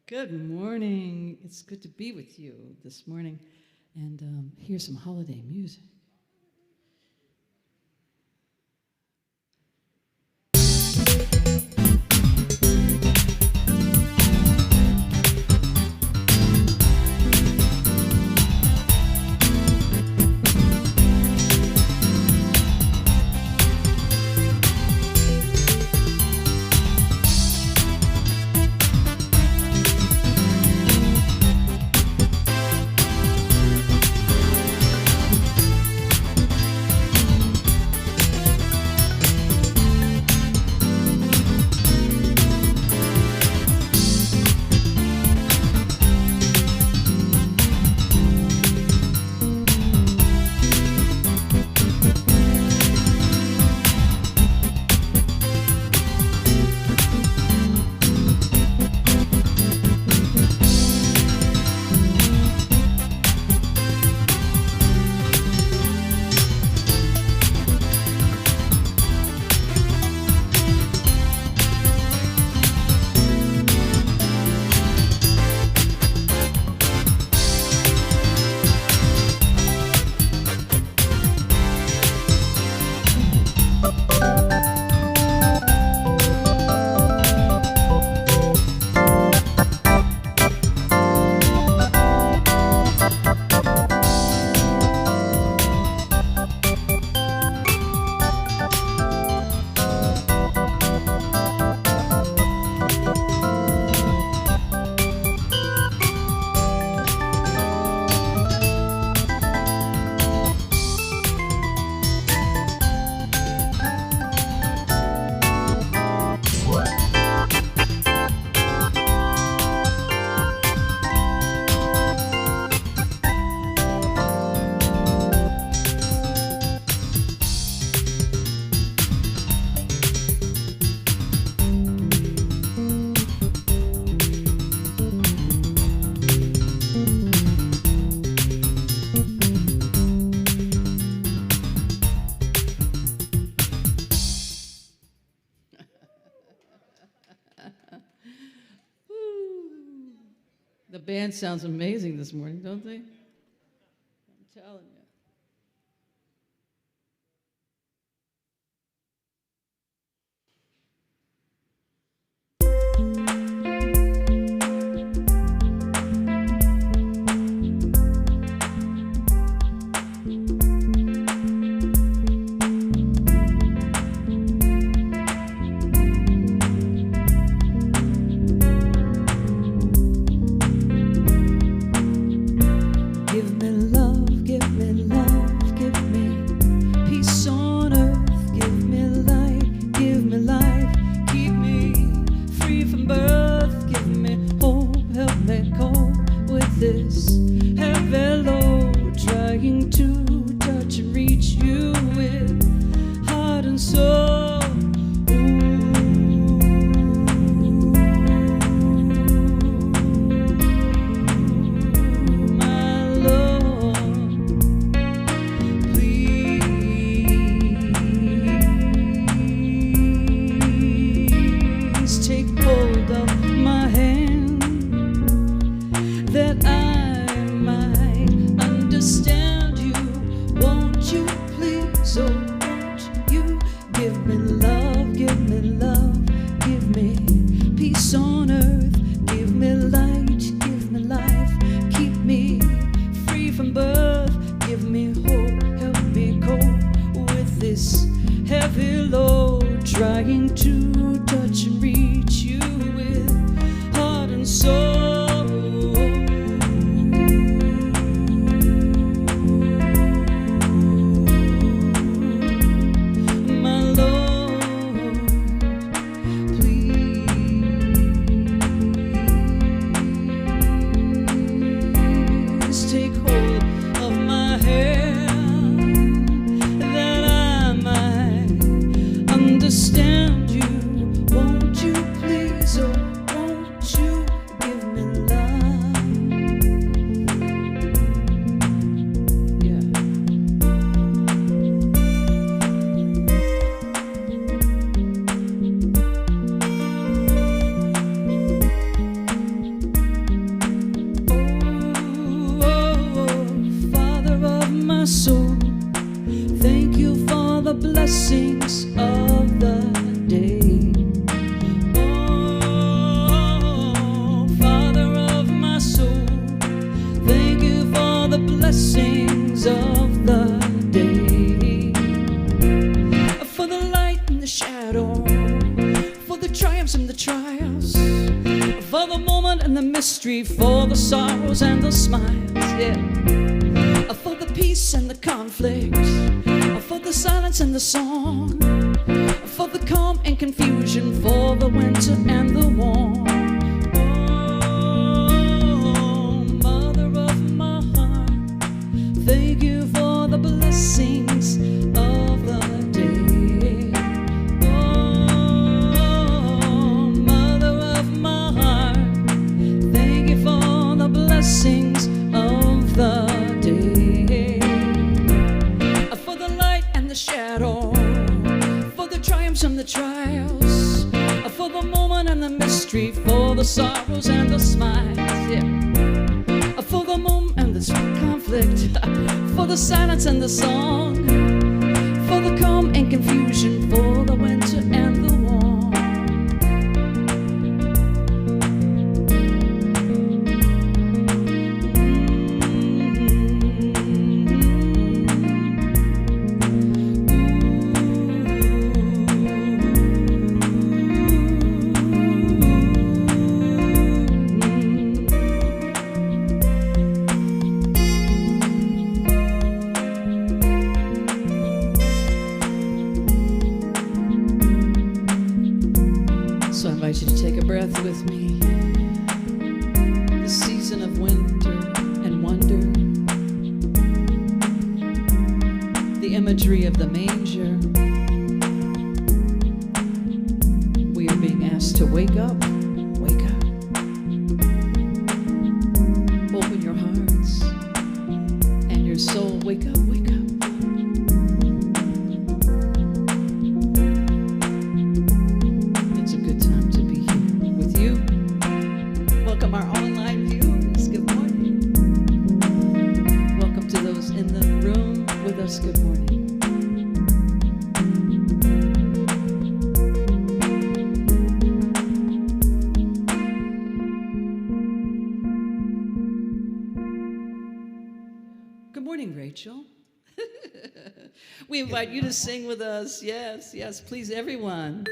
Good morning. It's good to be with you this morning. And here's some holiday music. The band sounds amazing this morning, don't they? I'm telling you. This heavy load, trying to touch and reach you with heart and soul. My Lord, please take hold of my hand, that I might understand you. Won't you please, oh won't you give me love, give me love, give me peace on earth, give me light, give me life, keep me free from birth, give me hope, help me cope with this heavy load, trying to touch and reach you with heart and soul. Understand you, won't you please, oh won't you give and the mystery, for the sorrows and the smiles, yeah. For the peace and the conflict, for the silence and the song, for the calm and confusion, for the winter and the warm. Oh, mother of my heart, thank you for the blessings of the day. Oh, mother of my heart, thank you for the blessings of the day. For the light and the shadow, for the triumphs and the trials, for the moment and the mystery, for the sorrows and the smiles, yeah. For the moment and the conflict, for the silence and the song, for the calm and confusion, for the winter and the warm. So I invite you to take a breath with me. The season of winter and wonder, the imagery of the manger. We are being asked to wake up, wake up. Open your hearts and your soul, wake up, wake up. Our online viewers, good morning. Welcome to those in the room with us, good morning. Good morning, Rachel. We invite you to sing with us. Yes, yes, please, everyone.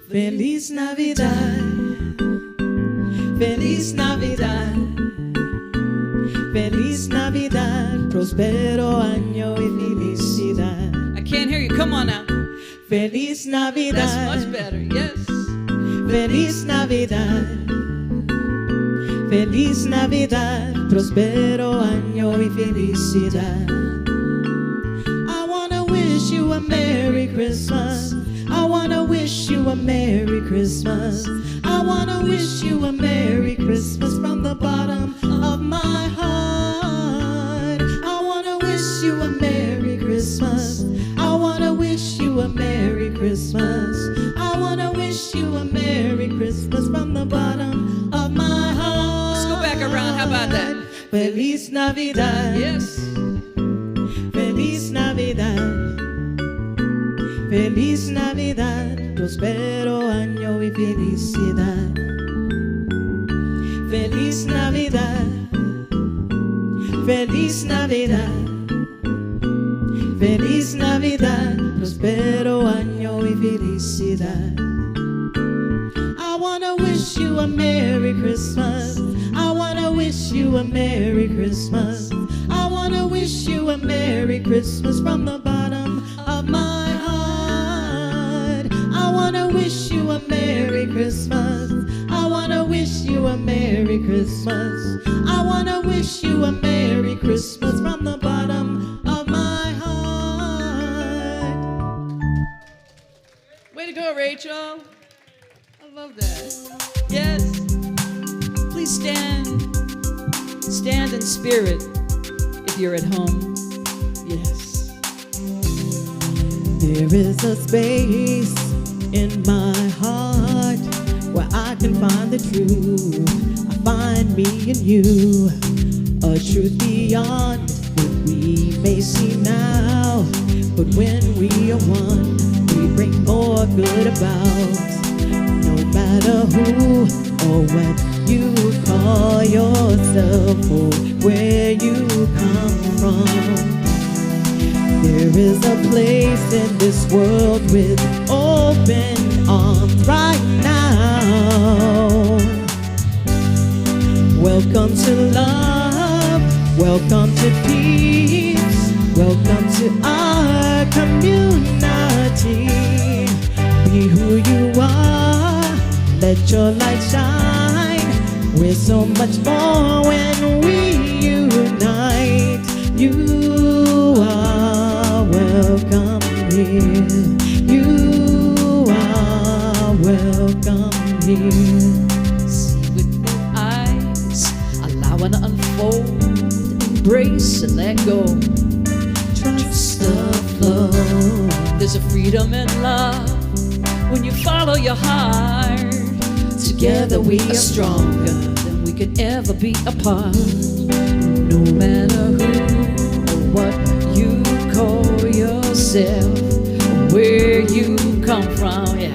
Feliz Navidad, Feliz Navidad, Feliz Navidad, prospero año y felicidad. I can't hear you, come on now. Feliz Navidad, that's much better, yes. Feliz Navidad, Feliz Navidad, prospero año y felicidad. I wanna wish you a Merry Christmas. I wanna wish you a Merry Christmas. I wanna wish you a Merry Christmas from the bottom of my heart. I wanna wish you a Merry Christmas. I wanna wish you a Merry Christmas. I wanna wish you a Merry Christmas from the bottom of my heart. Let's go back around, how about that? Feliz Navidad. Yes. Feliz Navidad. Feliz Navidad, prospero año y felicidad. Feliz Navidad, Feliz Navidad, Feliz Navidad, prospero año y felicidad. I wanna wish you a Merry Christmas. I wanna wish you a Merry Christmas. I wanna wish you a Merry Christmas from the bottom of my heart. I wanna wish you a Merry Christmas. I wanna wish you a Merry Christmas. I wanna wish you a Merry Christmas from the bottom of my heart. Way to go, Rachel. I love that. Yes. Please stand. Stand in spirit if you're at home. Yes. There is a space in my heart where I can find the truth. I find me in you, a truth beyond what we may see now. But when we are one, we bring more good about. No matter who or what you call yourself or where you come from. There is a place in this world with open arms right now. Welcome to love, welcome to peace, welcome to our community. Be who you are, let your light shine. We're so much more when we unite. You are welcome here. You are welcome here. See with new eyes, allow it to unfold, embrace and let go. Trust the flow. There's a freedom and love when you follow your heart. Together we are stronger than we could ever be apart. No matter who or what you call yourself, or where you come from, yeah.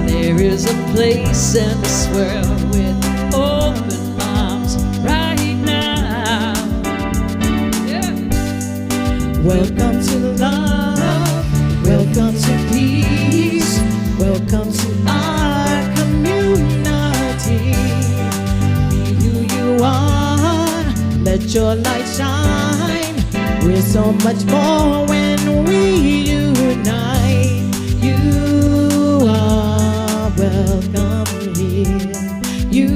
There is a place in this world with open arms right now. Yeah. Welcome to love, welcome to peace, welcome to our community. Be who you are, let your light shine. We're so much more when we unite. You are welcome here. You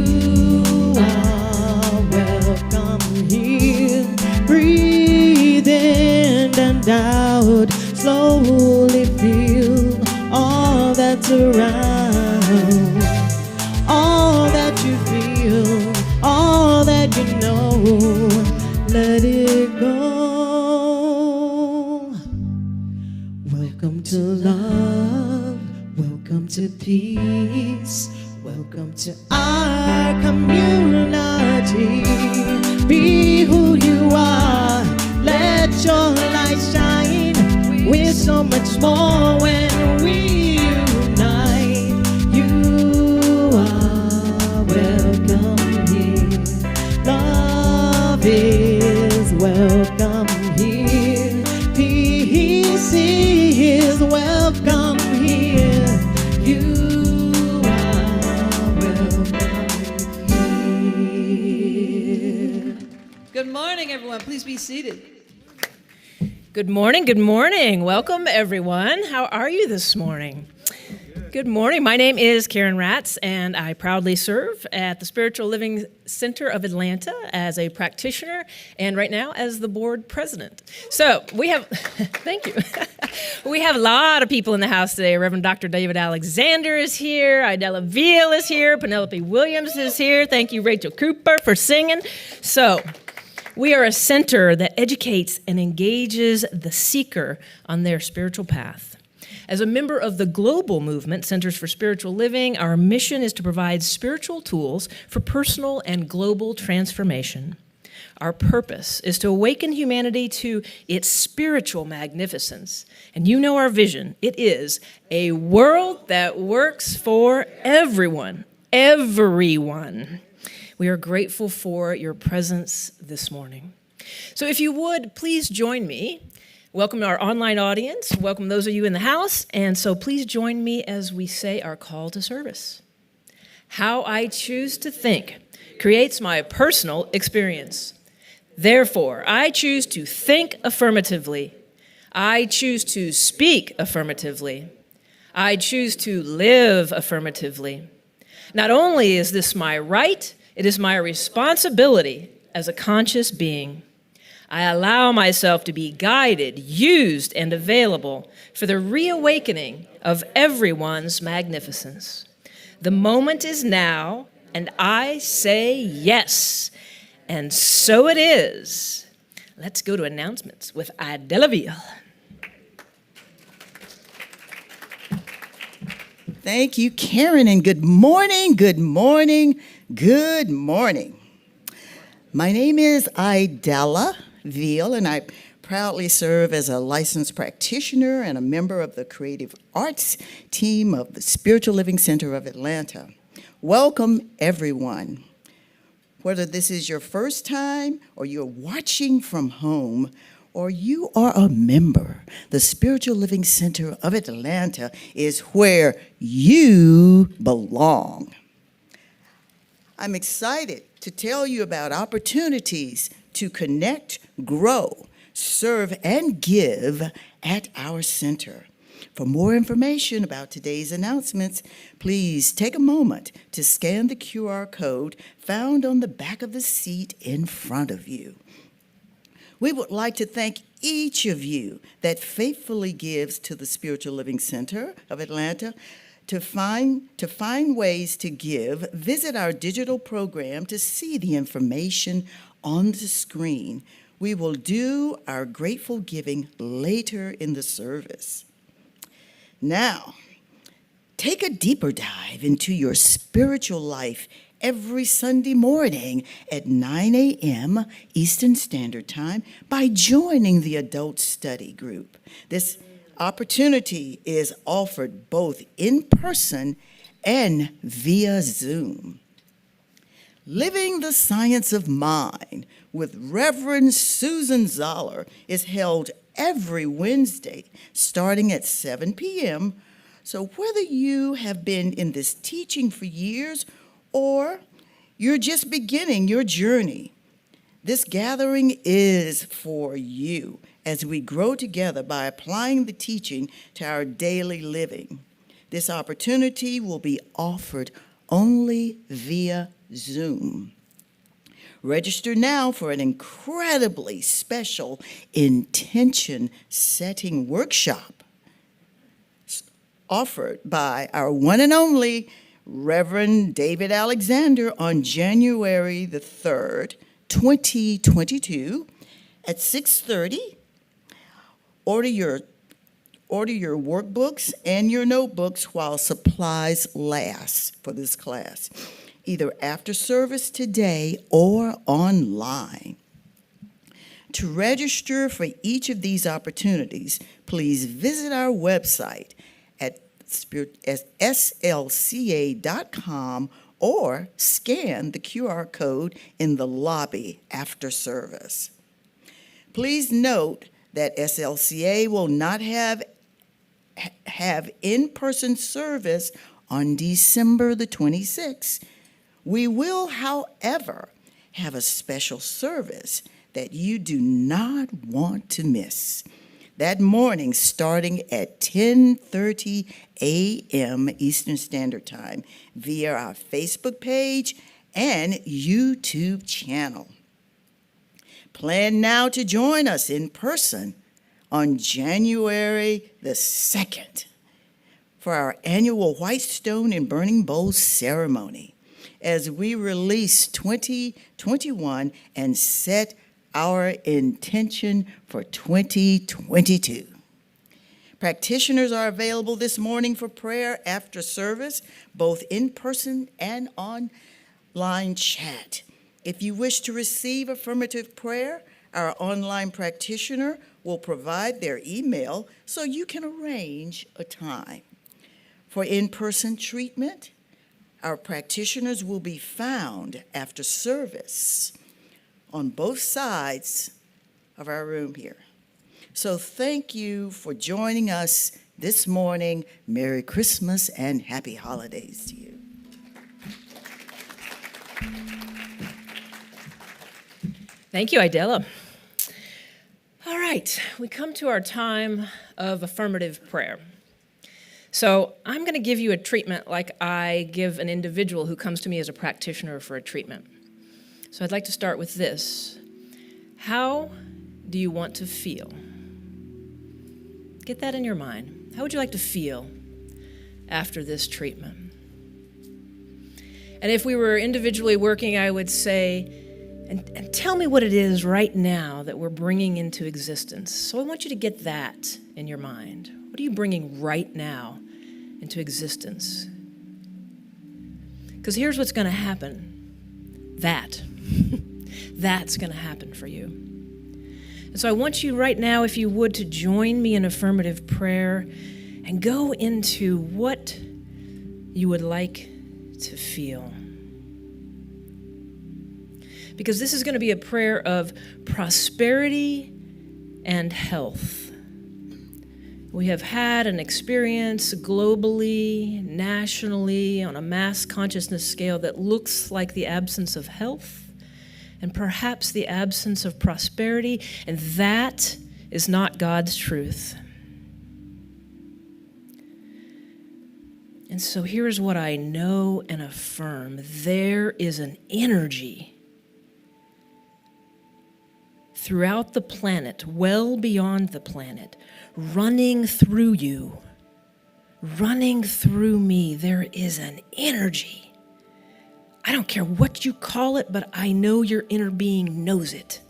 are welcome here. Breathe in and out. Slowly feel all that's around. All that you feel, all that you know. Let it go. Welcome to love, welcome to peace, welcome to our community. Be who you are, let your light shine. We're so much more when we unite. You are welcome here. Love is welcome here. Peace is welcome here. You are welcome here. Good morning, everyone. Please be seated. Good morning, good morning. Welcome, everyone. How are you this morning? Good morning. My name is Karen Ratz, and I proudly serve at the Spiritual Living Center of Atlanta as a practitioner and right now as the board president. So we have, thank you. We have a lot of people in the house today. Reverend Dr. David Alexander is here. Idella Veal is here. Penelope Williams is here. Thank you, Rachel Cooper, for singing. So we are a center that educates and engages the seeker on their spiritual path. As a member of the global movement, Centers for Spiritual Living, our mission is to provide spiritual tools for personal and global transformation. Our purpose is to awaken humanity to its spiritual magnificence. And you know our vision. It is a world that works for everyone. Everyone. We are grateful for your presence this morning. So if you would, please join me. Welcome to our online audience. Welcome those of you in the house. And so please join me as we say our call to service. How I choose to think creates my personal experience. Therefore, I choose to think affirmatively. I choose to speak affirmatively. I choose to live affirmatively. Not only is this my right, it is my responsibility as a conscious being. I allow myself to be guided, used, and available for the reawakening of everyone's magnificence. The moment is now, and I say yes. And so it is. Let's go to announcements with Idella Veal. Thank you, Karen, and good morning, good morning, good morning. My name is Idella Veal, and I proudly serve as a licensed practitioner and a member of the Creative Arts team of the Spiritual Living Center of Atlanta. Welcome, everyone. Whether this is your first time or you're watching from home or you are a member, the Spiritual Living Center of Atlanta is where you belong. I'm excited to tell you about opportunities to connect, grow, serve, and give at our center. For more information about today's announcements, please take a moment to scan the QR code found on the back of the seat in front of you. We would like to thank each of you that faithfully gives to the Spiritual Living Center of Atlanta. To find ways to give, visit our digital program to see the information on the screen. We will do our grateful giving later in the service. Now, take a deeper dive into your spiritual life every Sunday morning at 9 a.m. Eastern Standard Time by joining the Adult Study Group. This opportunity is offered both in person and via Zoom. Living the Science of Mind with Reverend Susan Zoller is held every Wednesday starting at 7 p.m. So whether you have been in this teaching for years or you're just beginning your journey, this gathering is for you as we grow together by applying the teaching to our daily living. This opportunity will be offered only via Zoom. Register now for an incredibly special intention-setting workshop offered by our one and only Reverend David Alexander on January the 3rd, 2022 at 6:30. Order your workbooks and your notebooks while supplies last for this class, either after service today or online. To register for each of these opportunities, please visit our website at slca.com or scan the QR code in the lobby after service. Please note that SLCA will not have in-person service on December the 26th. We will, however, have a special service that you do not want to miss. That morning, starting at 10:30 a.m. Eastern Standard Time via our Facebook page and YouTube channel. Plan now to join us in person on January the 2nd for our annual White Stone and Burning Bowl ceremony as we release 2021 and set our intention for 2022. Practitioners are available this morning for prayer after service, both in person and online chat. If you wish to receive affirmative prayer, our online practitioner will provide their email so you can arrange a time. For in-person treatment, our practitioners will be found after service on both sides of our room here. So thank you for joining us this morning. Merry Christmas and happy holidays to you. Thank you, Idella. All right, we come to our time of affirmative prayer. So I'm going to give you a treatment like I give an individual who comes to me as a practitioner for a treatment. So I'd like to start with this. How do you want to feel? Get that in your mind. How would you like to feel after this treatment? And if we were individually working, I would say, and tell me what it is right now that we're bringing into existence. So I want you to get that in your mind. What are you bringing right now into existence? Because here's what's going to happen. That's going to happen for you. And so I want you right now, if you would, to join me in affirmative prayer and go into what you would like to feel. Because this is going to be a prayer of prosperity and health. We have had an experience globally, nationally, on a mass consciousness scale that looks like the absence of health and perhaps the absence of prosperity, and that is not God's truth. And so here's what I know and affirm. There is an energy throughout the planet, well beyond the planet, running through you, running through me. There is an energy. I don't care what you call it, but I know your inner being knows it.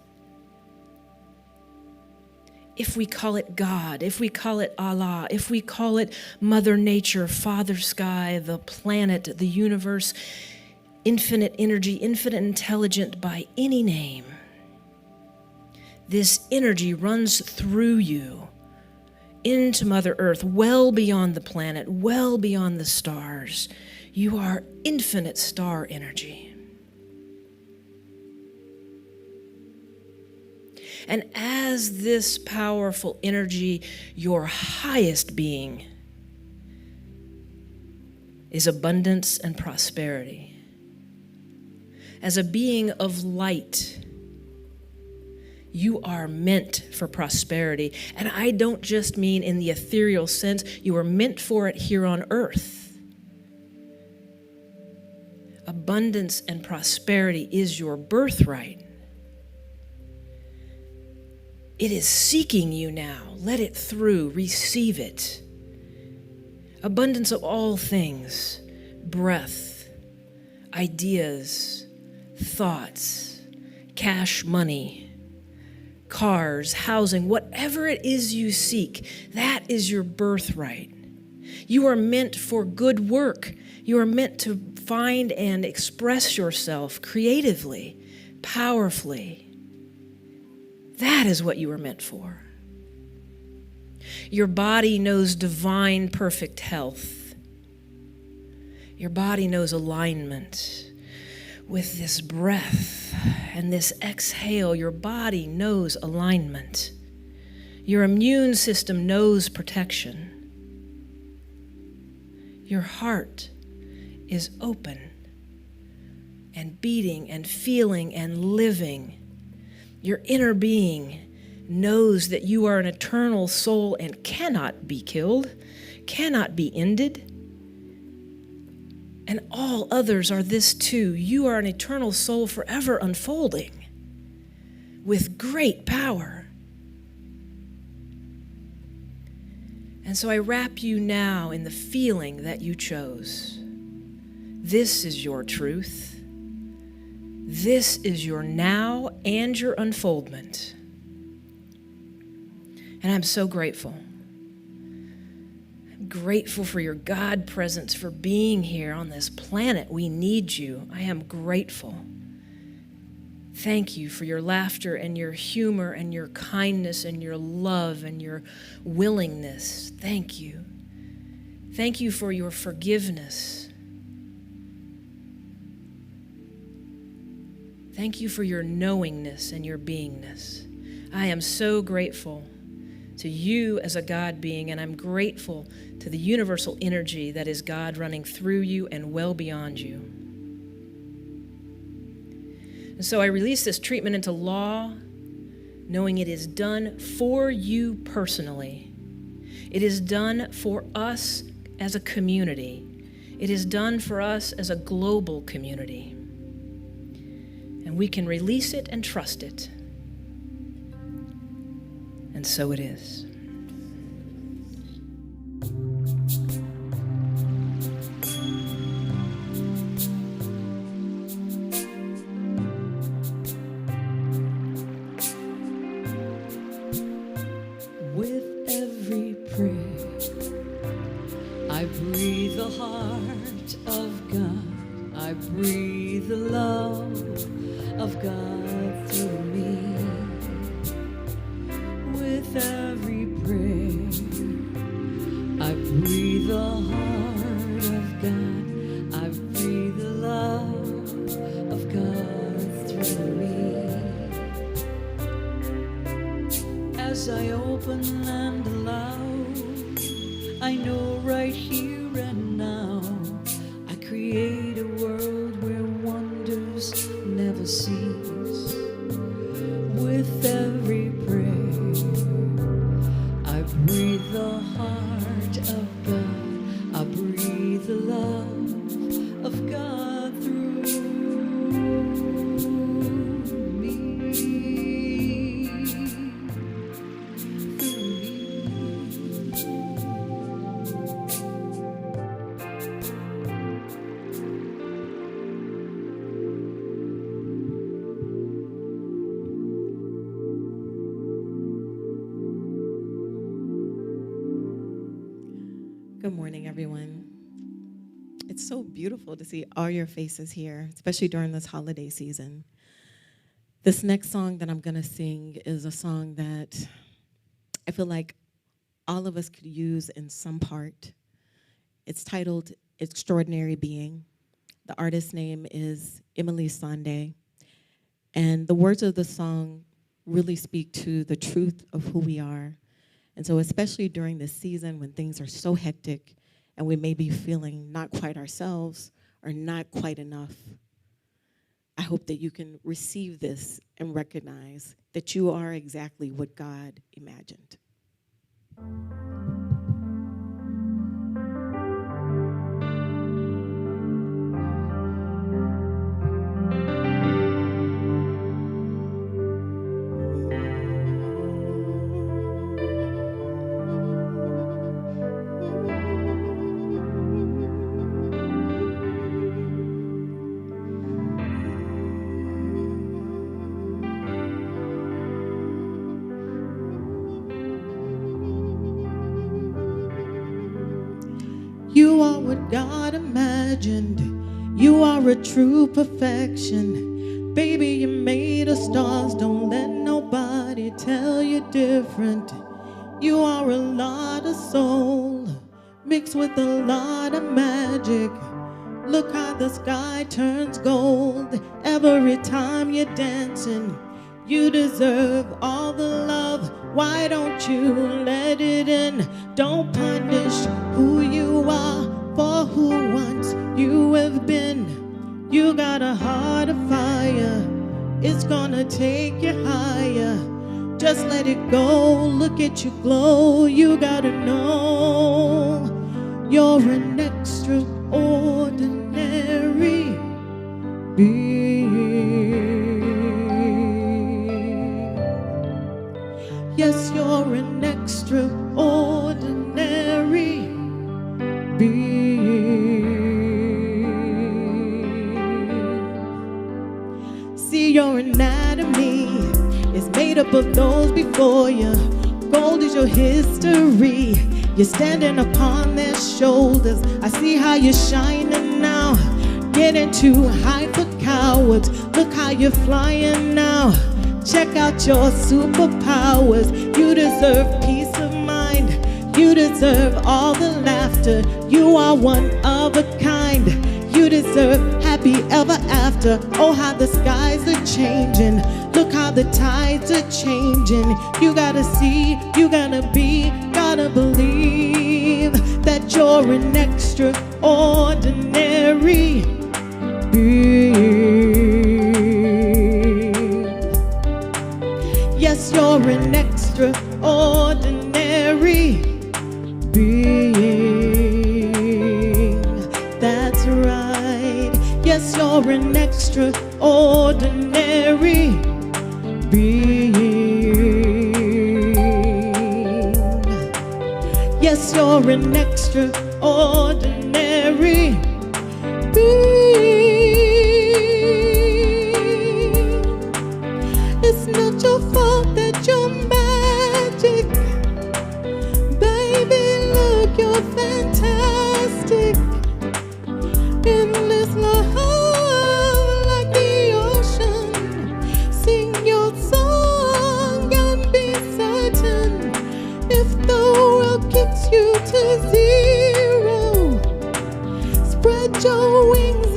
If we call it God, if we call it Allah, if we call it Mother Nature, Father Sky, the planet, the universe, infinite energy, infinite intelligent, by any name, this energy runs through you into Mother Earth, well beyond the planet, well beyond the stars. You are infinite star energy. And as this powerful energy, your highest being is abundance and prosperity. As a being of light, you are meant for prosperity. And I don't just mean in the ethereal sense, you are meant for it here on earth. Abundance and prosperity is your birthright. It is seeking you now. Let it through. Receive it. Abundance of all things. Breath, ideas, thoughts, cash, money, cars, housing, whatever it is you seek, that is your birthright. You are meant for good work. You are meant to find and express yourself creatively, powerfully. That is what you were meant for. Your body knows divine, perfect health. Your body knows alignment with this breath and this exhale. Your body knows alignment. Your immune system knows protection. Your heart is open and beating and feeling and living. Your inner being knows that you are an eternal soul and cannot be killed, cannot be ended. And all others are this too. You are an eternal soul forever unfolding with great power. And so I wrap you now in the feeling that you chose. This is your truth. This is your now and your unfoldment. And I'm so grateful. I'm grateful for your God presence, for being here on this planet. We need you. I am grateful. Thank you for your laughter and your humor and your kindness and your love and your willingness. Thank you. Thank you for your forgiveness. Thank you for your knowingness and your beingness. I am so grateful to you as a God being, and I'm grateful to the universal energy that is God running through you and well beyond you. And so I release this treatment into law, knowing it is done for you personally. It is done for us as a community. It is done for us as a global community. And we can release it and trust it. And so it is. With every prayer, I breathe the heart of God. I breathe the love of God through me. With every prayer, I breathe the heart of God. I breathe the love of God through me. As right here and now. I create a world where wonders never cease. With every prayer, I breathe the heart of God. I breathe the love of God through me. Good morning, everyone. It's so beautiful to see all your faces here, especially during this holiday season. This next song that I'm going to sing is a song that I feel like all of us could use in some part. It's titled Extraordinary Being. The artist's name is Emily Sande. And the words of the song really speak to the truth of who we are. And so especially during this season when things are so hectic and we may be feeling not quite ourselves or not quite enough, I hope that you can receive this and recognize that you are exactly what God imagined. You are what God imagined. You are a true perfection. Baby, you made of stars. Don't let nobody tell you different. You are a lot of soul mixed with a lot of magic. Look how the sky turns gold every time you're dancing. You deserve all the love. Why don't you let it in? Don't punish who you are for who once you have been. You got a heart of fire. It's gonna take you higher. Just let it go. Look at you glow. You gotta know you're an extraordinary being. Yes, you're an extraordinary being. See, your anatomy is made up of those before you. Gold is your history. You're standing upon their shoulders. I see how you're shining now. Getting too high for cowards. Look how you're flying now. Check out your superpowers. You deserve peace of mind. You deserve all the laughter. You are one of a kind. You deserve happy ever after. Oh, how the skies are changing. Look how the tides are changing. You gotta see, you gotta be, gotta believe that you're an extraordinary being. Yes, you're an extraordinary being. That's right. Yes, you're an extraordinary being. Yes, you're an extraordinary being. It's not your fault that you're magic. Baby, look, you're fantastic. Endless love like the ocean. Sing your song and be certain. If the world kicks you to zero, spread your wings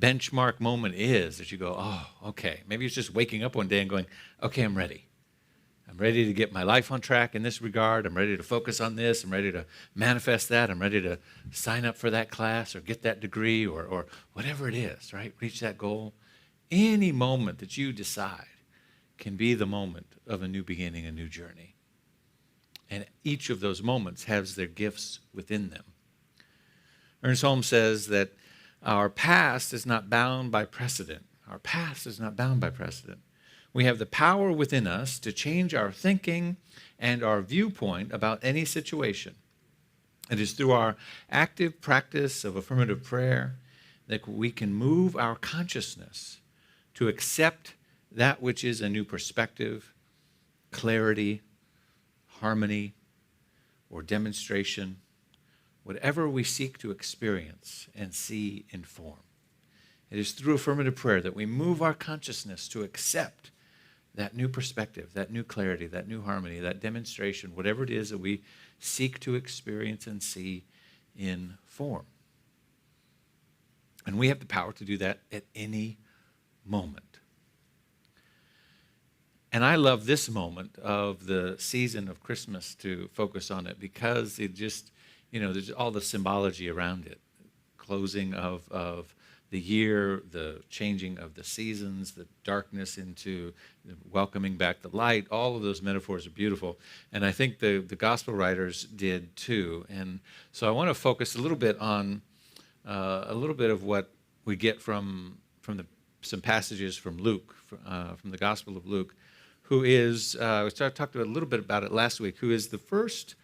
benchmark moment is that you go, oh, okay. Maybe it's just waking up one day and going, okay, I'm ready. I'm ready to get my life on track in this regard. I'm ready to focus on this. I'm ready to manifest that. I'm ready to sign up for that class or get that degree or whatever it is, right? Reach that goal. Any moment that you decide can be the moment of a new beginning, a new journey. And each of those moments has their gifts within them. Ernest Holmes says that our past is not bound by precedent. Our past is not bound by precedent. We have the power within us to change our thinking and our viewpoint about any situation. It is through our active practice of affirmative prayer that we can move our consciousness to accept that which is a new perspective, clarity, harmony, or demonstration, whatever we seek to experience and see in form. It is through affirmative prayer that we move our consciousness to accept that new perspective, that new clarity, that new harmony, that demonstration, whatever it is that we seek to experience and see in form. And we have the power to do that at any moment. And I love this moment of the season of Christmas to focus on it because it just, there's all the symbology around it. Closing of the year, the changing of the seasons, the darkness into welcoming back the light, all of those metaphors are beautiful. And I think the gospel writers did too. And so I want to focus a little bit on a little bit of what we get from some passages from Luke, from the Gospel of Luke, who is, we talked a little bit about it last week, who is the first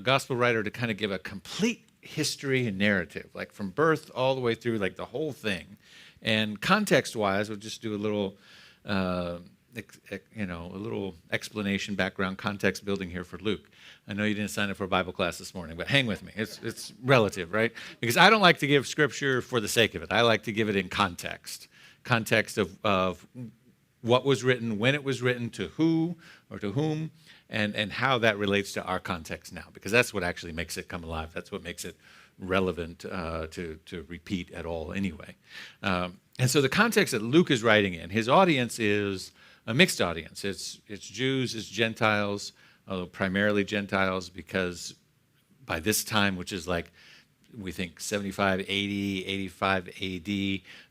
gospel writer to kind of give a complete history and narrative, like from birth all the way through, like the whole thing. And context-wise, we'll just do a little, a little explanation, background, context building here for Luke. I know you didn't sign up for a Bible class this morning, but hang with me. It's relative, right? Because I don't like to give Scripture for the sake of it. I like to give it in context of what was written, when it was written, to who or to whom, and how that relates to our context now, because that's what actually makes it come alive. That's what makes it relevant to repeat at all anyway. And so the context that Luke is writing in, his audience is a mixed audience. It's Jews, it's Gentiles, although primarily Gentiles, because by this time, which is like, we think 75, 80, 85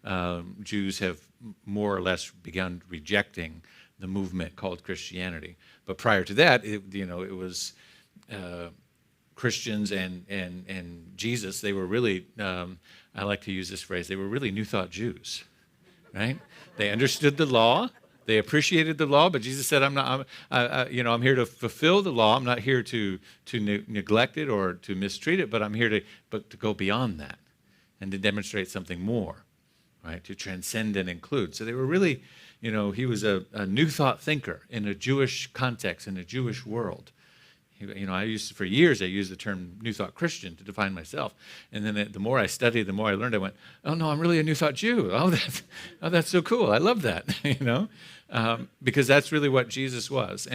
AD, Jews have more or less begun rejecting the movement called Christianity. But prior to that, it was Christians and Jesus. They were really, I like to use this phrase, they were really New Thought Jews, right? They understood the law. They appreciated the law, but Jesus said, I'm here to fulfill the law. I'm not here to neglect it or to mistreat it, but I'm here to go beyond that and to demonstrate something more, right? To transcend and include. So they were really, he was a New Thought thinker in a Jewish context, in a Jewish world. For years, I used the term New Thought Christian to define myself. And then the more I studied, the more I learned, I went, oh, no, I'm really a New Thought Jew. That's so cool. I love that, because that's really what Jesus was.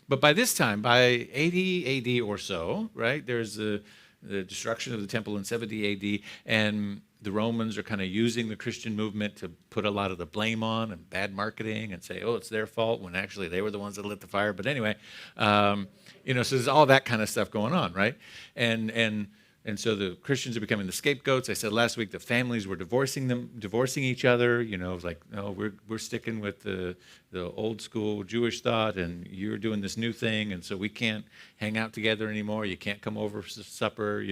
But by this time, by 80 AD or so, right, there's the destruction of the temple in 70 AD, and the Romans are kind of using the Christian movement to put a lot of the blame on and bad marketing and say, oh, it's their fault, when actually they were the ones that lit the fire. But anyway, so there's all that kind of stuff going on, right? And so the Christians are becoming the scapegoats. I said last week the families were divorcing each other. It was like, no, we're sticking with the old school Jewish thought, and you're doing this new thing, and so we can't hang out together anymore. You can't come over for supper.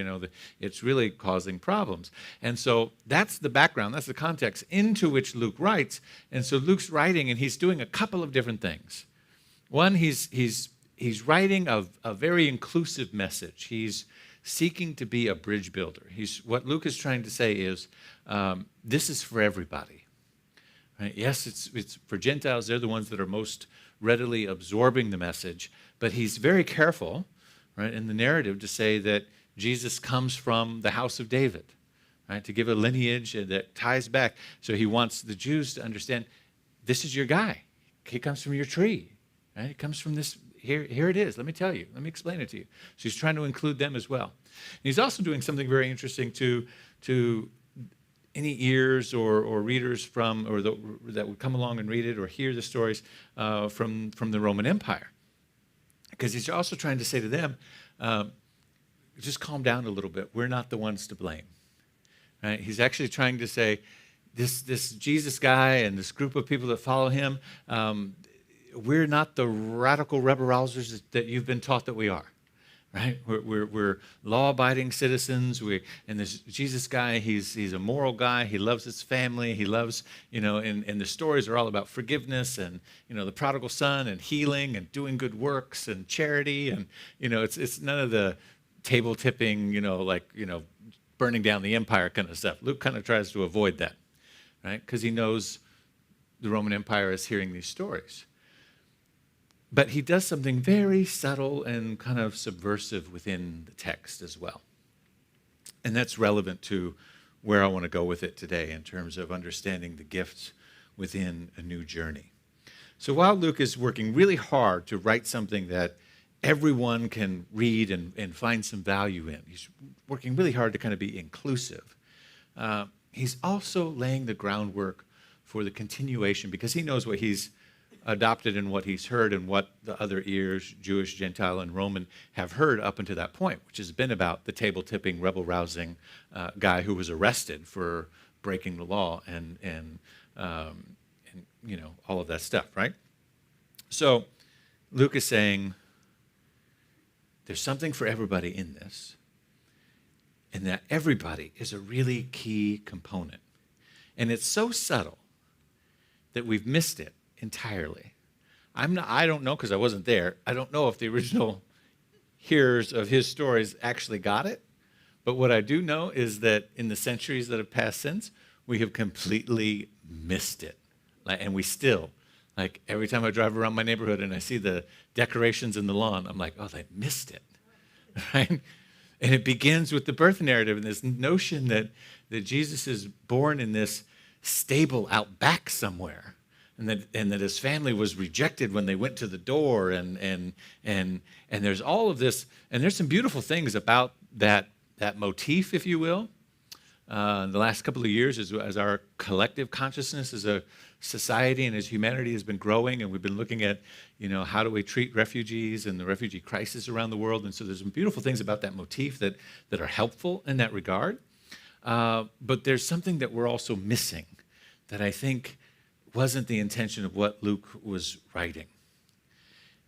It's really causing problems. And so that's the background, that's the context into which Luke writes. And so Luke's writing, and he's doing a couple of different things. One, he's writing a very inclusive message. He's seeking to be a bridge builder. What Luke is trying to say is, this is for everybody. Right? Yes, it's for Gentiles. They're the ones that are most readily absorbing the message. But he's very careful, right, in the narrative to say that Jesus comes from the house of David, right, to give a lineage that ties back. So he wants the Jews to understand, this is your guy. He comes from your tree. Right? He comes from this. Here it is. Let me tell you. Let me explain it to you. So he's trying to include them as well. And he's also doing something very interesting to any ears or readers from, that would come along and read it or hear the stories from the Roman Empire. Because he's also trying to say to them, just calm down a little bit. We're not the ones to blame. Right? He's actually trying to say, this Jesus guy and this group of people that follow him, we're not the radical rebel-rousers that you've been taught that we are. Right? We're law-abiding citizens. And this Jesus guy, he's a moral guy. He loves his family. He loves, and the stories are all about forgiveness and, the prodigal son and healing and doing good works and charity. And, it's none of the table tipping, burning down the empire kind of stuff. Luke kind of tries to avoid that, right? Because he knows the Roman Empire is hearing these stories. But he does something very subtle and kind of subversive within the text as well. And that's relevant to where I want to go with it today in terms of understanding the gifts within a new journey. So while Luke is working really hard to write something that everyone can read and find some value in, he's working really hard to kind of be inclusive. He's also laying the groundwork for the continuation because he knows what he's adopted and what he's heard and what the other ears, Jewish, Gentile, and Roman, have heard up until that point, which has been about the table-tipping, rebel-rousing guy who was arrested for breaking the law and all of that stuff, right? So Luke is saying there's something for everybody in this, and that everybody is a really key component. And it's so subtle that we've missed it entirely. I don't know, because I wasn't there. I don't know if the original hearers of his stories actually got it. But what I do know is that in the centuries that have passed since, we have completely missed it. And we still, every time I drive around my neighborhood and I see the decorations in the lawn, I'm like, oh, they missed it. Right? And it begins with the birth narrative and this notion that Jesus is born in this stable out back somewhere. And that his family was rejected when they went to the door, and there's all of this, and there's some beautiful things about that motif, if you will. The last couple of years, as our collective consciousness as a society and as humanity has been growing, and we've been looking at, how do we treat refugees and the refugee crisis around the world, and so there's some beautiful things about that motif that are helpful in that regard. But there's something that we're also missing that I think wasn't the intention of what Luke was writing.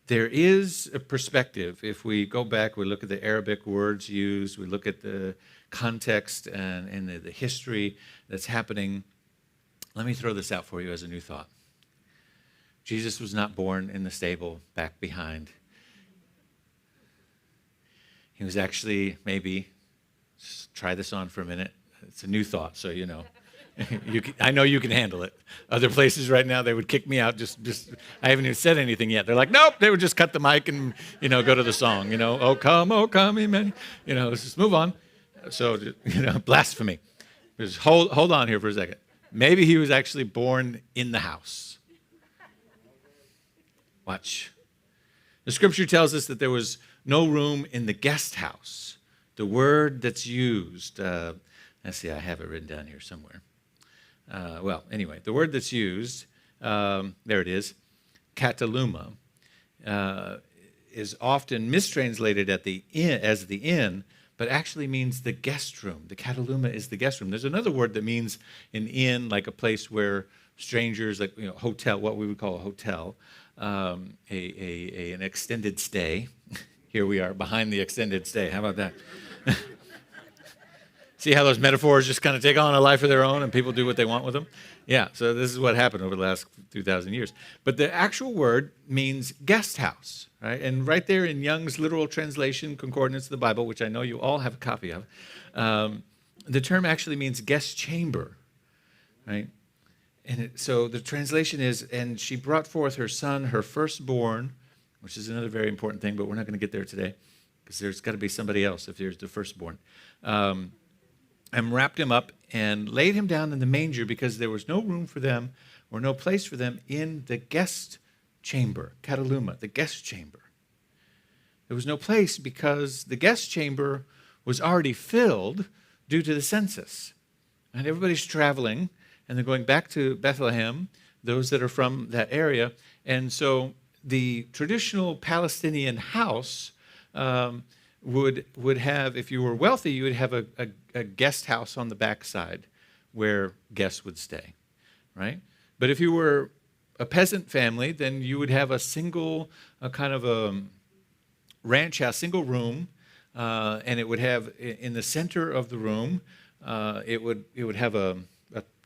There is a perspective. If we go back, we look at the Arabic words used, we look at the context and the history that's happening. Let me throw this out for you as a new thought. Jesus was not born in the stable back behind. He was actually, maybe, just try this on for a minute. It's a new thought, so you know. I know you can handle it. Other places right now, they would kick me out. Just I haven't even said anything yet. They're like, nope. They would just cut the mic and, go to the song. Oh come, amen. Let's just move on. So, blasphemy. Just hold on here for a second. Maybe he was actually born in the house. Watch. The scripture tells us that there was no room in the guest house. The word that's used, let's see, I have it written down here somewhere. Anyway, the word that's used, there it is, kataluma, is often mistranslated as the inn, but actually means the guest room. The kataluma is the guest room. There's another word that means an inn, like a place where strangers, hotel, what we would call a hotel, an extended stay. Here we are behind the extended stay. How about that? See how those metaphors just kind of take on a life of their own and people do what they want with them? Yeah, so this is what happened over the last 2,000 years. But the actual word means guest house, right? And right there in Young's literal translation, concordance of the Bible, which I know you all have a copy of, the term actually means guest chamber, right? And so the translation is, and she brought forth her son, her firstborn, which is another very important thing, but we're not going to get there today because there's got to be somebody else if there's the firstborn. And wrapped him up and laid him down in the manger because there was no room for them or no place for them in the guest chamber, kataluma, the guest chamber. There was no place because the guest chamber was already filled due to the census. And everybody's traveling, and they're going back to Bethlehem, those that are from that area. And so the traditional Palestinian house would have, if you were wealthy, you would have a guest house on the backside where guests would stay, right? But if you were a peasant family, then you would have a single, kind of a ranch house, single room, and it would have, in the center of the room, it would have a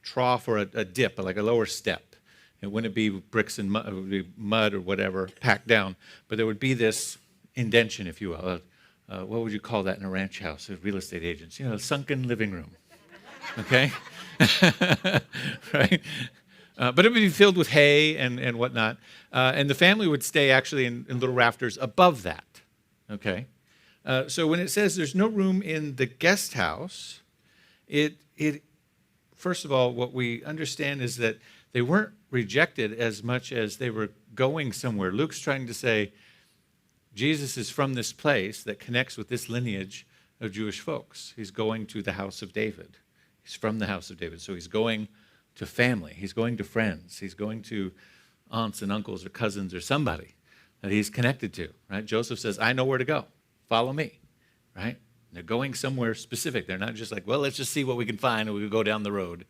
trough or a dip, like a lower step. It wouldn't be bricks and mud, it would be mud or whatever packed down, but there would be this indention, if you will. What would you call that in a ranch house? Real estate agents, a sunken living room. Okay, right? But it would be filled with hay and whatnot, and the family would stay actually in little rafters above that. Okay, so when it says there's no room in the guest house, it first of all, what we understand is that they weren't rejected as much as they were going somewhere. Luke's trying to say Jesus is from this place that connects with this lineage of Jewish folks. He's going to the house of David. He's from the house of David, so he's going to family. He's going to friends. He's going to aunts and uncles or cousins or somebody that he's connected to, right? Joseph says, I know where to go. Follow me, right? They're going somewhere specific. They're not just like, well, let's just see what we can find and we'll go down the road,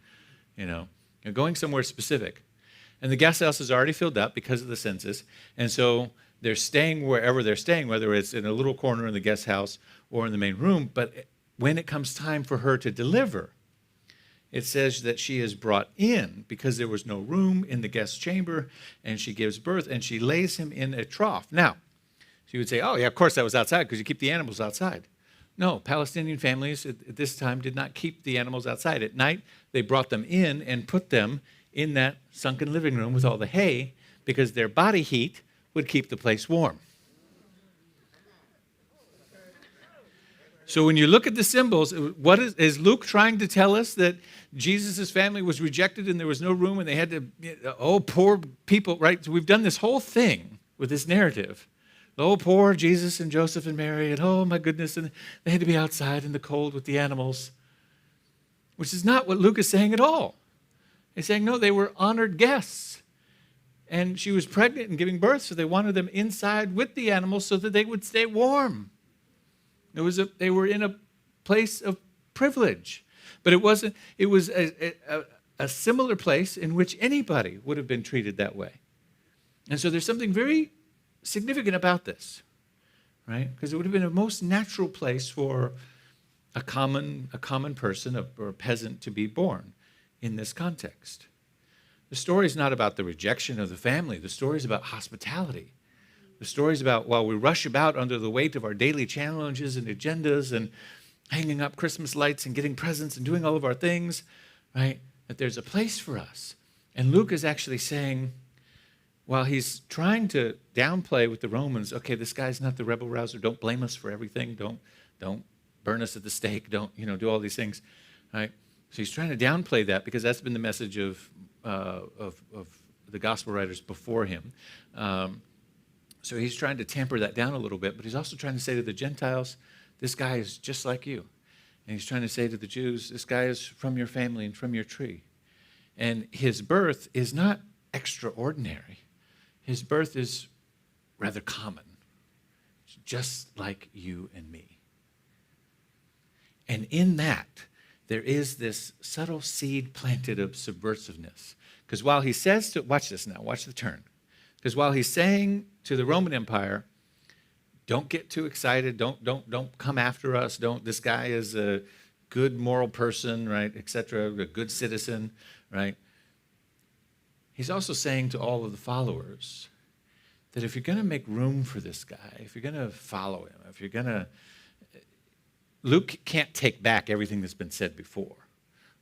They're going somewhere specific. And the guest house is already filled up because of the census. And so they're staying wherever they're staying, whether it's in a little corner in the guest house or in the main room. But when it comes time for her to deliver, it says that she is brought in because there was no room in the guest chamber, and she gives birth, and she lays him in a trough. Now, so you would say, oh, yeah, of course that was outside because you keep the animals outside. No, Palestinian families at this time did not keep the animals outside. At night, they brought them in and put them in that sunken living room with all the hay because their body heat would keep the place warm. So when you look at the symbols, what is Luke trying to tell us? That Jesus' family was rejected and there was no room and they had to, poor people, right? So we've done this whole thing with this narrative. Oh, poor Jesus and Joseph and Mary, and oh my goodness, and they had to be outside in the cold with the animals, which is not what Luke is saying at all. He's saying, no, they were honored guests. And she was pregnant and giving birth, so they wanted them inside with the animals so that they would stay warm. They were in a place of privilege. But it was a similar place in which anybody would have been treated that way. And so there's something very significant about this, right? Because it would have been a most natural place for a common person or a peasant to be born in this context. The story is not about the rejection of the family. The story is about hospitality. The story is about, while we rush about under the weight of our daily challenges and agendas and hanging up Christmas lights and getting presents and doing all of our things, right, that there's a place for us. And Luke is actually saying, while he's trying to downplay with the Romans, okay, this guy's not the rebel rouser, don't blame us for everything, don't burn us at the stake, don't, do all these things, right? So he's trying to downplay that because that's been the message of the gospel writers before him. So he's trying to tamper that down a little bit, but he's also trying to say to the Gentiles, this guy is just like you. And he's trying to say to the Jews, this guy is from your family and from your tree. And his birth is not extraordinary. His birth is rather common, just like you and me. And in that, there is this subtle seed planted of subversiveness. Because while he says to, watch this now, watch the turn. Because while he's saying to the Roman Empire, don't get too excited, don't come after us, this guy is a good moral person, right, etc., a good citizen, right? He's also saying to all of the followers that if you're going to make room for this guy, if you're going to follow him, if you're going to, Luke can't take back everything that's been said before.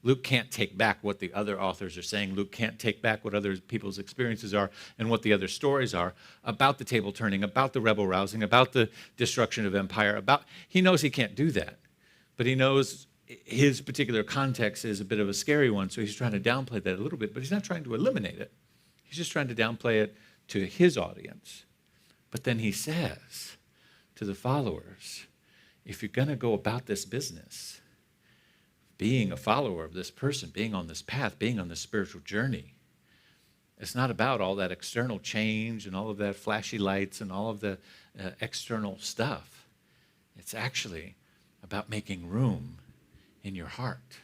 Luke can't take back what the other authors are saying. Luke can't take back what other people's experiences are and what the other stories are about the table turning, about the rebel rousing, about the destruction of empire. He knows he can't do that, but he knows his particular context is a bit of a scary one, so he's trying to downplay that a little bit, but he's not trying to eliminate it. He's just trying to downplay it to his audience. But then he says to the followers, if you're going to go about this business, being a follower of this person, being on this path, being on this spiritual journey. It's not about all that external change and all of that flashy lights and all of the external stuff. It's actually about making room in your heart.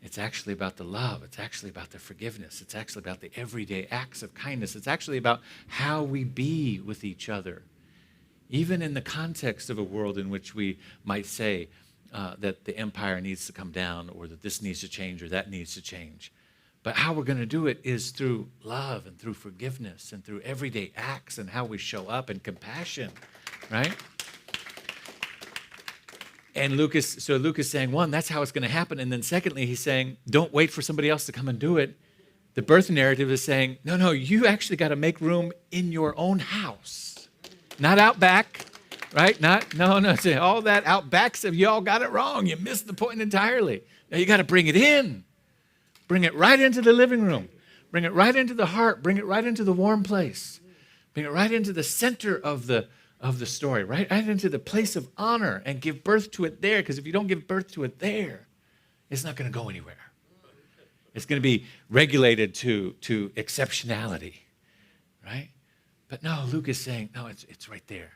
It's actually about the love. It's actually about the forgiveness. It's actually about the everyday acts of kindness. It's actually about how we be with each other, even in the context of a world in which we might say that the empire needs to come down, or that this needs to change, or that needs to change. But how we're going to do it is through love and through forgiveness and through everyday acts and how we show up and compassion, right? And Luke is saying, one, that's how it's going to happen. And then secondly, he's saying, don't wait for somebody else to come and do it. The birth narrative is saying, no, you actually got to make room in your own house. Not out back, right? No. All that out back stuff, you all got it wrong. You missed the point entirely. Now you got to bring it in. Bring it right into the living room. Bring it right into the heart. Bring it right into the warm place. Bring it right into the center of the story, right into the place of honor, and give birth to it there. Because if you don't give birth to it there, it's not going to go anywhere. It's going to be regulated to exceptionality, right? But no, Luke is saying, no, it's right there.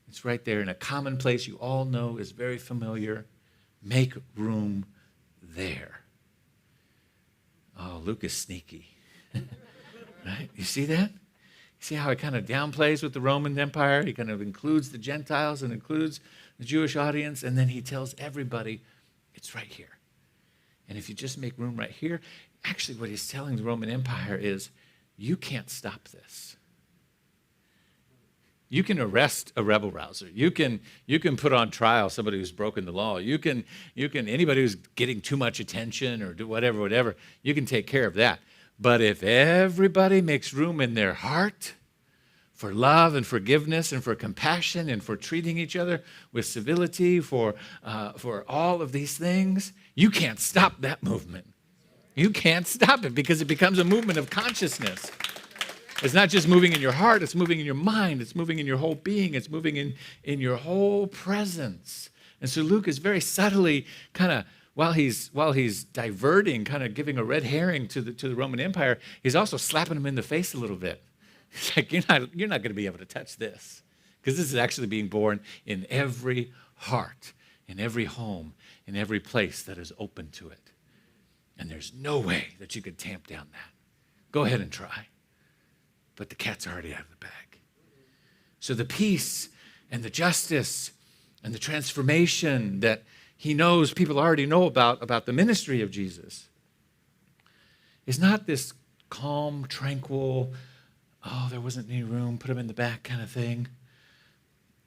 It's right there in a common place you all know is very familiar. Make room there. Oh, Luke is sneaky, right? You see that? See how he kind of downplays with the Roman Empire? He kind of includes the Gentiles and includes the Jewish audience, and then he tells everybody, it's right here. And if you just make room right here, actually what he's telling the Roman Empire is, you can't stop this. You can arrest a rebel rouser. You can put on trial somebody who's broken the law. You can anybody who's getting too much attention or do whatever, you can take care of that. But if everybody makes room in their heart for love and forgiveness and for compassion and for treating each other with civility, for all of these things, you can't stop that movement. You can't stop it because it becomes a movement of consciousness. It's not just moving in your heart, it's moving in your mind, it's moving in your whole being, it's moving in your whole presence. And so Luke is very subtly kind of, while he's diverting, kind of giving a red herring to the Roman Empire, he's also slapping them in the face a little bit. He's like, you're not going to be able to touch this, because this is actually being born in every heart, in every home, in every place that is open to it. And there's no way that you could tamp down that. Go ahead and try. But the cat's already out of the bag. So the peace and the justice and the transformation that he knows people already know about the ministry of Jesus is not this calm, tranquil, oh, there wasn't any room, put him in the back kind of thing.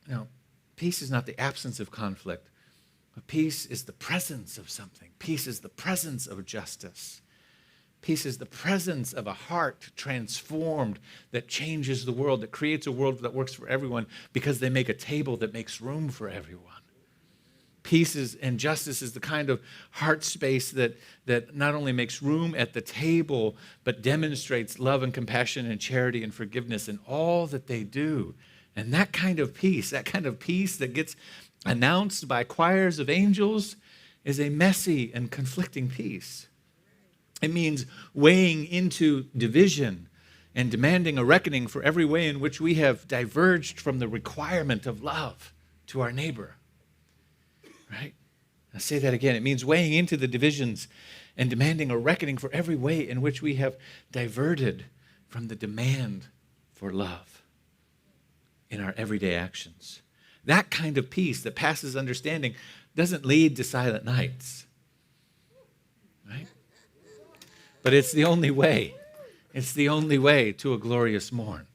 No, peace is not the absence of conflict, but peace is the presence of something. Peace is the presence of justice. Peace is the presence of a heart transformed that changes the world, that creates a world that works for everyone because they make a table that makes room for everyone. Peace and justice is the kind of heart space that not only makes room at the table, but demonstrates love and compassion and charity and forgiveness in all that they do. And that kind of peace that gets announced by choirs of angels, is a messy and conflicting peace. It means weighing into division and demanding a reckoning for every way in which we have diverged from the requirement of love to our neighbor. Right? I'll say that again. It means weighing into the divisions and demanding a reckoning for every way in which we have diverted from the demand for love in our everyday actions. That kind of peace that passes understanding doesn't lead to silent nights. Right? But it's the only way. It's the only way to a glorious morn.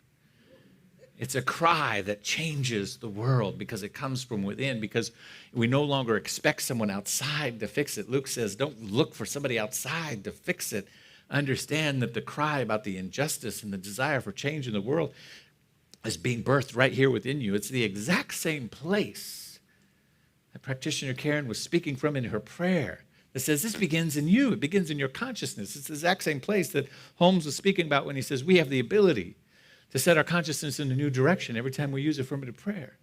It's a cry that changes the world because it comes from within, because we no longer expect someone outside to fix it. Luke says, don't look for somebody outside to fix it. Understand that the cry about the injustice and the desire for change in the world is being birthed right here within you. It's the exact same place that practitioner Karen was speaking from in her prayer. That says this begins in you. It begins in your consciousness. It's the exact same place that Holmes was speaking about when he says we have the ability to set our consciousness in a new direction every time we use affirmative prayer.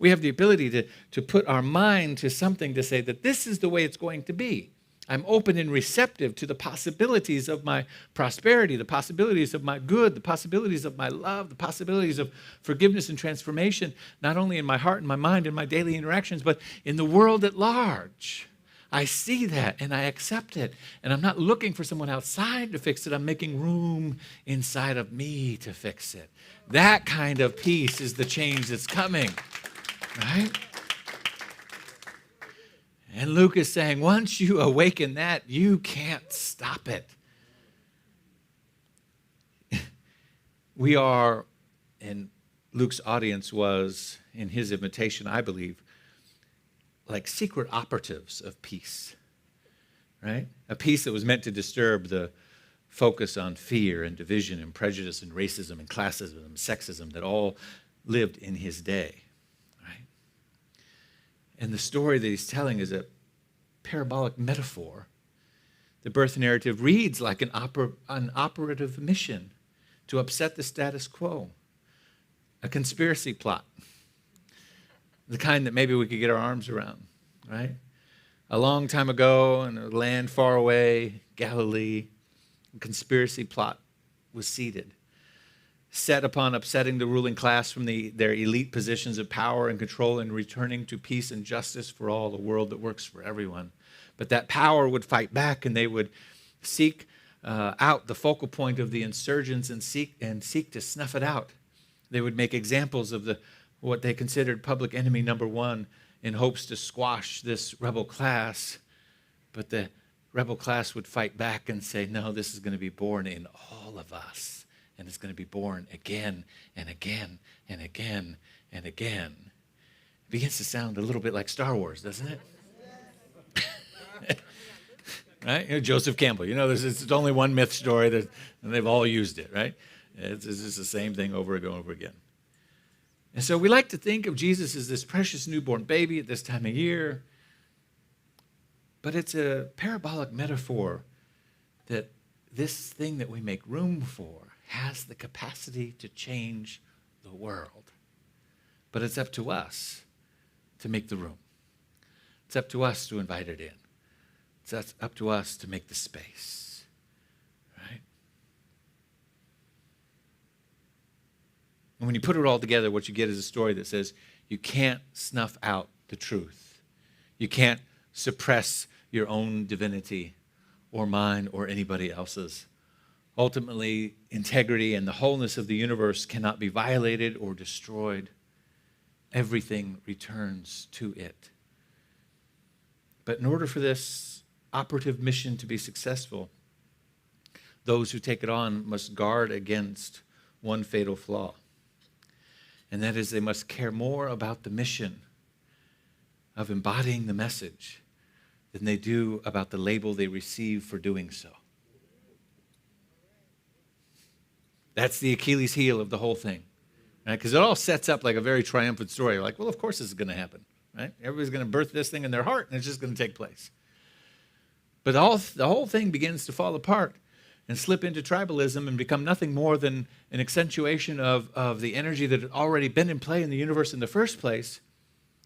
We have the ability to put our mind to something to say that this is the way it's going to be. I'm open and receptive to the possibilities of my prosperity, the possibilities of my good, the possibilities of my love, the possibilities of forgiveness and transformation, not only in my heart and my mind and my daily interactions, but in the world at large. I see that and I accept it. And I'm not looking for someone outside to fix it. I'm making room inside of me to fix it. That kind of peace is the change that's coming, right? And Luke is saying, once you awaken that, you can't stop it. We are, and Luke's audience was, in his invitation, I believe, like secret operatives of peace, right? A peace that was meant to disturb the focus on fear and division and prejudice and racism and classism and sexism that all lived in his day. And the story that he's telling is a parabolic metaphor. The birth narrative reads like an operative mission to upset the status quo, a conspiracy plot, the kind that maybe we could get our arms around, right? A long time ago in a land far away, Galilee, a conspiracy plot was seeded, set upon upsetting the ruling class from their elite positions of power and control and returning to peace and justice for all, a world that works for everyone. But that power would fight back, and they would seek out the focal point of the insurgents and seek to snuff it out. They would make examples of what they considered public enemy number one in hopes to squash this rebel class. But the rebel class would fight back and say, no, this is going to be born in all of us. And it's going to be born again and again and again and again. It begins to sound a little bit like Star Wars, doesn't it? Right? You know, Joseph Campbell. You know, it's only one myth story, and they've all used it, right? It's just the same thing over and over again. And so we like to think of Jesus as this precious newborn baby at this time of year. But it's a parabolic metaphor that this thing that we make room for has the capacity to change the world. But it's up to us to make the room. It's up to us to invite it in. It's up to us to make the space, right? And when you put it all together, what you get is a story that says you can't snuff out the truth. You can't suppress your own divinity or mine or anybody else's. Ultimately, integrity and the wholeness of the universe cannot be violated or destroyed. Everything returns to it. But in order for this operative mission to be successful, those who take it on must guard against one fatal flaw. And that is they must care more about the mission of embodying the message than they do about the label they receive for doing so. That's the Achilles heel of the whole thing, right? Because it all sets up like a very triumphant story. Like, well, of course this is going to happen, right? Everybody's going to birth this thing in their heart, and it's just going to take place. But the whole thing begins to fall apart and slip into tribalism and become nothing more than an accentuation of the energy that had already been in play in the universe in the first place,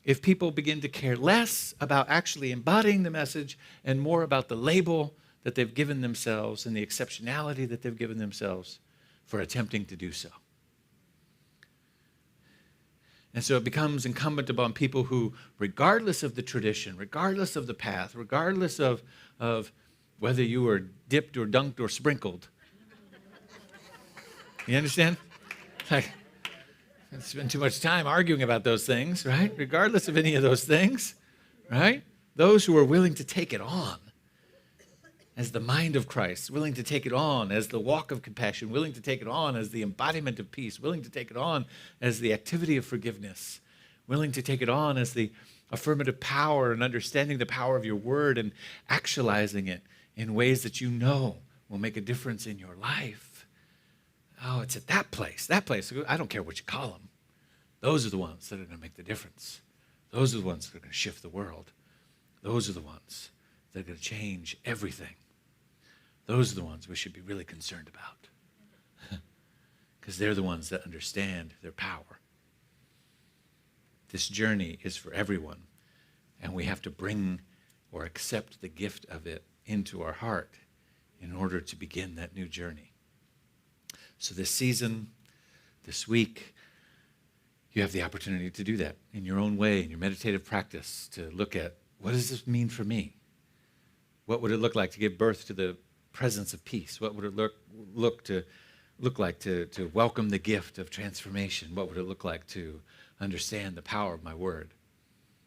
if people begin to care less about actually embodying the message and more about the label that they've given themselves and the exceptionality that they've given themselves for attempting to do so. And so it becomes incumbent upon people who, regardless of the tradition, regardless of the path, regardless of whether you were dipped or dunked or sprinkled, you understand? Like, I spend too much time arguing about those things, right? Regardless of any of those things, right? Those who are willing to take it on as the mind of Christ, willing to take it on as the walk of compassion, willing to take it on as the embodiment of peace, willing to take it on as the activity of forgiveness, willing to take it on as the affirmative power and understanding the power of your word and actualizing it in ways that you know will make a difference in your life. Oh, it's at that place. I don't care what you call them. Those are the ones that are going to make the difference. Those are the ones that are going to shift the world. Those are the ones that are going to change everything. Those are the ones we should be really concerned about because they're the ones that understand their power. This journey is for everyone, and we have to bring or accept the gift of it into our heart in order to begin that new journey. So this season, this week, you have the opportunity to do that in your own way, in your meditative practice, to look at, what does this mean for me? What would it look like to give birth to the presence of peace? What would it look like to welcome the gift of transformation? What would it look like to understand the power of my word?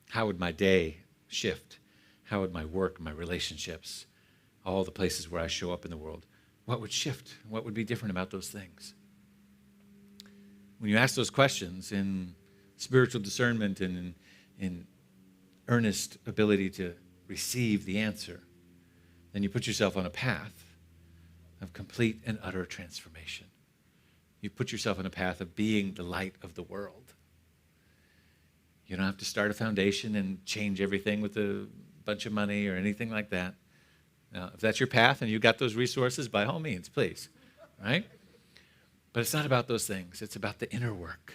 How would my day shift? How would my work, my relationships, all the places where I show up in the world, what would shift? What would be different about those things? When you ask those questions in spiritual discernment and in earnest ability to receive the answer, then you put yourself on a path of complete and utter transformation. You put yourself on a path of being the light of the world. You don't have to start a foundation and change everything with a bunch of money or anything like that. Now, if that's your path and you got those resources, by all means, please, right? But it's not about those things. It's about the inner work.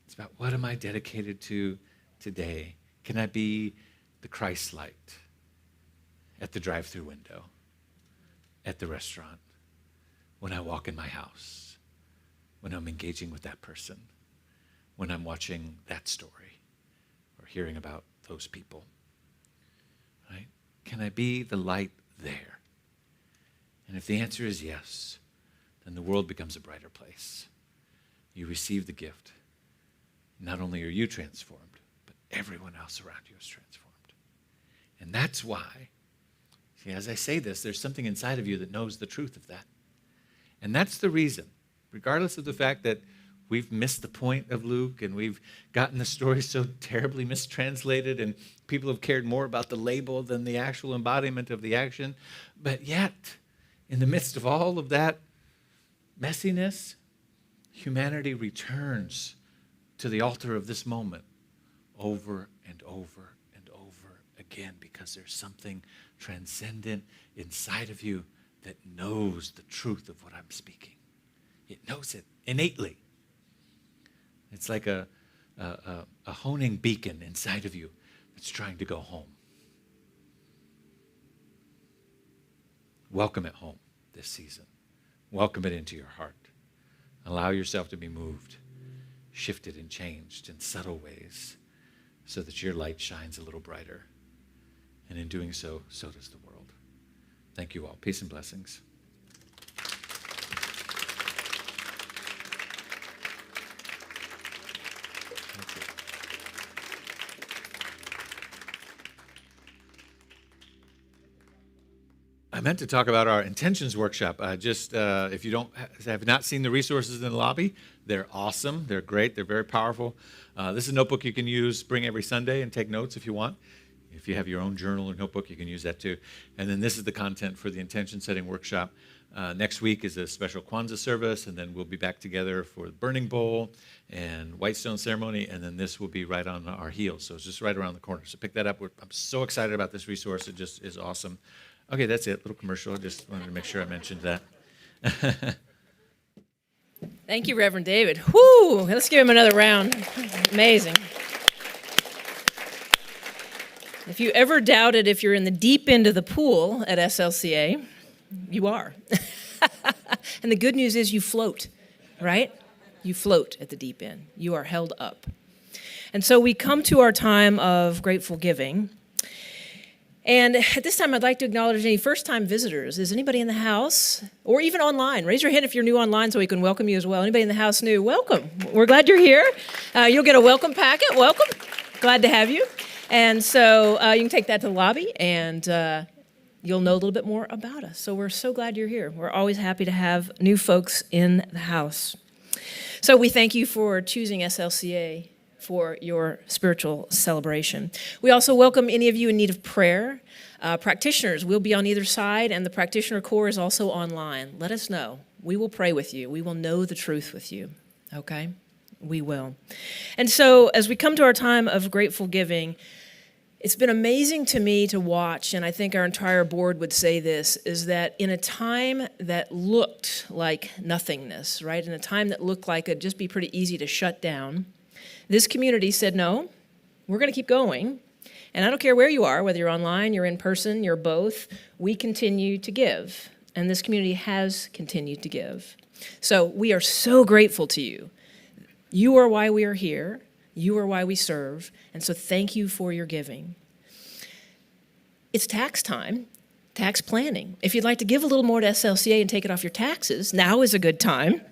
It's about, what am I dedicated to today? Can I be the Christ light at the drive-through window, at the restaurant, when I walk in my house, when I'm engaging with that person, when I'm watching that story or hearing about those people, right? Can I be the light there? And if the answer is yes, then the world becomes a brighter place. You receive the gift. Not only are you transformed, but everyone else around you is transformed. And that's why, see, as I say this, there's something inside of you that knows the truth of that. And that's the reason, regardless of the fact that we've missed the point of Luke and we've gotten the story so terribly mistranslated and people have cared more about the label than the actual embodiment of the action. But yet, in the midst of all of that messiness, humanity returns to the altar of this moment over and over and over again, because there's something transcendent inside of you that knows the truth of what I'm speaking. It knows it innately. It's like a honing beacon inside of you that's trying to go home. Welcome it home this season. Welcome it into your heart. Allow yourself to be moved, shifted and changed in subtle ways so that your light shines a little brighter. And in doing so, so does the world. Thank you all. Peace and blessings. I meant to talk about our intentions workshop. If you have not seen the resources in the lobby, they're awesome. They're great. They're very powerful. This is a notebook you can use, bring every Sunday and take notes if you want. If you have your own journal or notebook, you can use that too. And then this is the content for the intention setting workshop. Next week is a special Kwanzaa service, and then we'll be back together for the burning bowl and Whitestone ceremony, and then this will be right on our heels. So it's just right around the corner. So pick that up. I'm so excited about this resource. It just is awesome. Okay, that's it. Little commercial. I just wanted to make sure I mentioned that. Thank you, Reverend David. Whoo! Let's give him another round. Amazing. If you ever doubted if you're in the deep end of the pool at SLCA, you are. And the good news is you float, right? You float at the deep end. You are held up. And so we come to our time of grateful giving. And at this time, I'd like to acknowledge any first-time visitors. Is anybody in the house or even online? Raise your hand if you're new online so we can welcome you as well. Anybody in the house new? Welcome. We're glad you're here. You'll get a welcome packet. Welcome. Glad to have you. And so you can take that to the lobby, and you'll know a little bit more about us. So we're so glad you're here. We're always happy to have new folks in the house. So we thank you for choosing SLCA for your spiritual celebration. We also welcome any of you in need of prayer. Practitioners will be on either side, and the practitioner corps is also online. Let us know. We will pray with you. We will know the truth with you, okay? We will. And so as we come to our time of grateful giving, it's been amazing to me to watch, and I think our entire board would say this, is that in a time that looked like nothingness, right, in a time that looked like it'd just be pretty easy to shut down, This community said, no, we're going to keep going. And I don't care where you are, whether you're online, you're in person, you're both, we continue to give. And this community has continued to give. So we are so grateful to you. You are why we are here. You are why we serve. And so thank you for your giving. It's tax time, tax planning. If you'd like to give a little more to SLCA and take it off your taxes, now is a good time.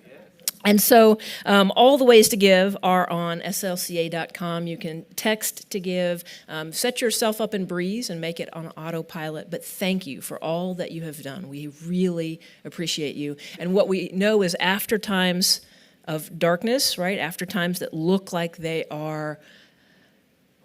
And so all the ways to give are on slca.com. You can text to give, set yourself up in Breeze and make it on autopilot. But thank you for all that you have done. We really appreciate you. And what we know is after times of darkness, right, after times that look like they are,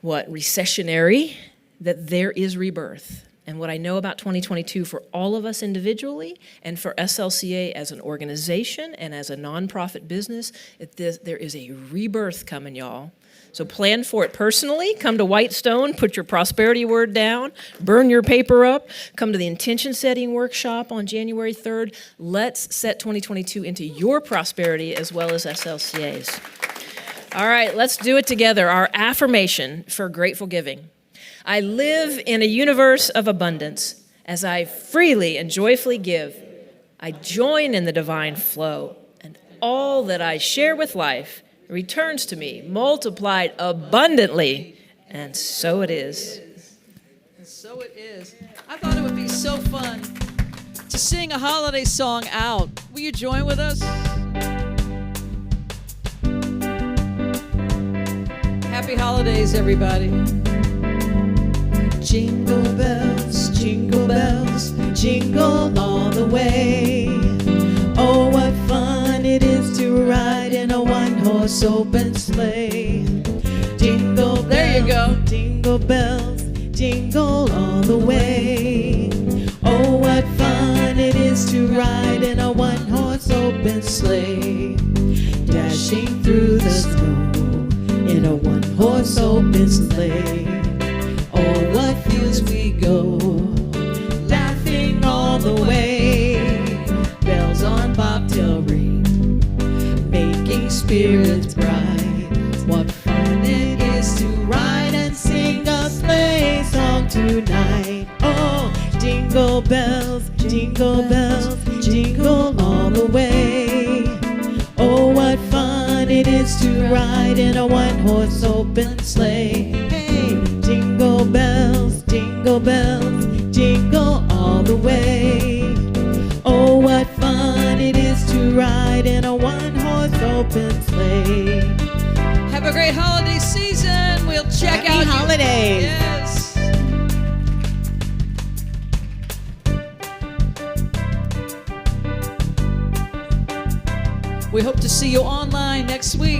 recessionary, that there is rebirth. And what I know about 2022 for all of us individually and for SLCA as an organization and as a nonprofit business, there is a rebirth coming, y'all. So plan for it personally. Come to Whitestone, put your prosperity word down, burn your paper up, come to the intention setting workshop on January 3rd. Let's set 2022 into your prosperity as well as SLCA's. All right, let's do it together. Our affirmation for grateful giving. I live in a universe of abundance. As I freely and joyfully give, I join in the divine flow, and all that I share with life returns to me multiplied abundantly, and so it is. And so it is. I thought it would be so fun to sing a holiday song out. Will you join with us? Happy holidays, everybody. Jingle bells, jingle all the way. Oh, what fun it is to ride in a one-horse open sleigh. Jingle bells, There you go. Jingle bells, jingle all the way. Oh, what fun it is to ride in a one-horse open sleigh. Dashing through the snow in a one-horse open sleigh. Oh, what fields we go, laughing all the way. Bells on bobtail ring, making spirits bright. What fun it is to ride and sing a sleigh song tonight. Oh, jingle bells, jingle all the way. Oh, what fun it is to ride in a one-horse open sleigh. Hey, jingle bells, jingle all the way. Oh, what fun it is to ride in a one-horse open sleigh. Have a great holiday season. We'll check Happy out holidays. Yes. We hope to see you online next week.